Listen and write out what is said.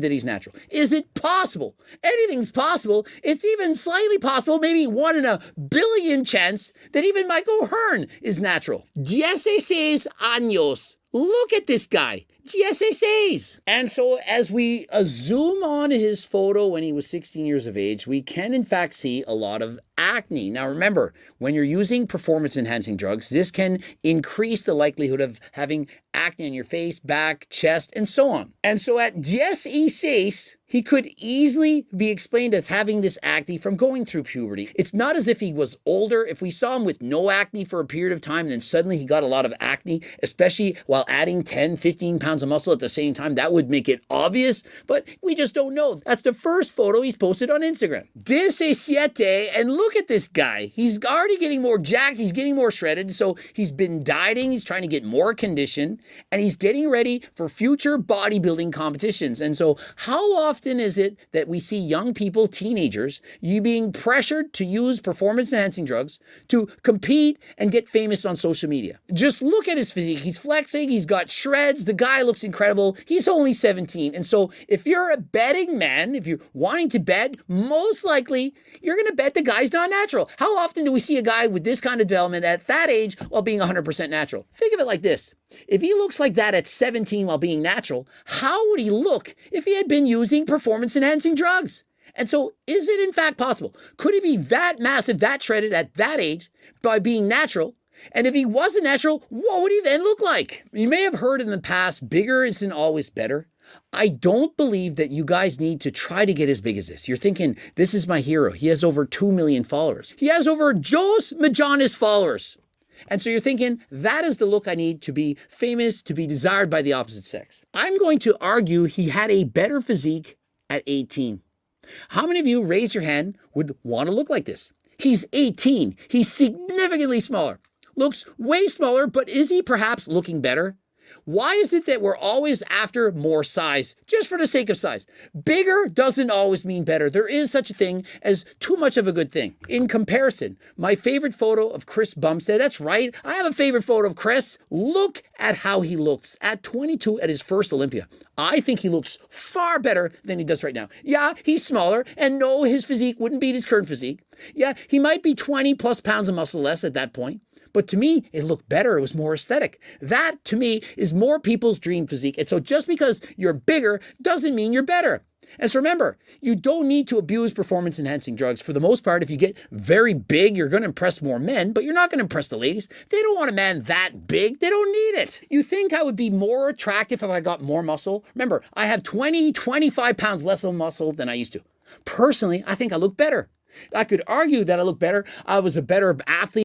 that he's natural. Is it possible? Anything's possible. It's even slightly possible, maybe 1 in a billion chance, that even Michael Hearn is natural. 16 años. Look at this guy. 16. And so as we zoom on his photo when he was 16 years of age, we can in fact see a lot of acne. Now remember, when you're using performance-enhancing drugs, this can increase the likelihood of having acne on your face, back, chest, and so on. And so at 16, he could easily be explained as having this acne from going through puberty. It's not as if he was older. If we saw him with no acne for a period of time, and then suddenly he got a lot of acne, especially while adding 10, 15 pounds of muscle at the same time, that would make it obvious, but we just don't know. That's the first photo he's posted on Instagram. 17, and look at this guy. He's already getting more jacked, he's getting more shredded, so he's been dieting, he's trying to get more condition, and he's getting ready for future bodybuilding competitions. And so how often is it that we see young people, teenagers, you being pressured to use performance-enhancing drugs to compete and get famous on social media? Just look at his physique. He's flexing, he's got shreds, the guy looks incredible. He's only 17. And so if you're a betting man, if you're wanting to bet, most likely you're going to bet the guy's not natural. How often do we see a guy with this kind of development at that age while being 100% natural? Think of it like this. If he looks like that at 17 while being natural, how would he look if he had been using performance-enhancing drugs? And so is it in fact possible? Could he be that massive, that shredded at that age by being natural? And if he wasn't natural, what would he then look like? You may have heard in the past, bigger isn't always better. I don't believe that you guys need to try to get as big as this. You're thinking, this is my hero. He has over 2 million followers. He has over Joe's Majonis followers. And so you're thinking, that is the look I need to be famous, to be desired by the opposite sex. I'm going to argue he had a better physique at 18. How many of you, raise your hand, would want to look like this? He's 18. He's significantly smaller. Looks way smaller, but is he perhaps looking better? Why is it that we're always after more size, just for the sake of size? Bigger doesn't always mean better. There is such a thing as too much of a good thing. In comparison, my favorite photo of Chris Bumstead, that's right, I have a favorite photo of Chris. Look at how he looks at 22 at his first Olympia. I think he looks far better than he does right now. Yeah, he's smaller, and no, his physique wouldn't beat his current physique. Yeah, he might be 20 plus pounds of muscle less at that point. But to me, it looked better. It was more aesthetic. That, to me, is more people's dream physique. And so just because you're bigger doesn't mean you're better. And so remember, you don't need to abuse performance-enhancing drugs. For the most part, if you get very big, you're going to impress more men, but you're not going to impress the ladies. They don't want a man that big. They don't need it. You think I would be more attractive if I got more muscle? Remember, I have 20, 25 pounds less of muscle than I used to. Personally, I think I look better. I could argue that I look better. I was a better athlete.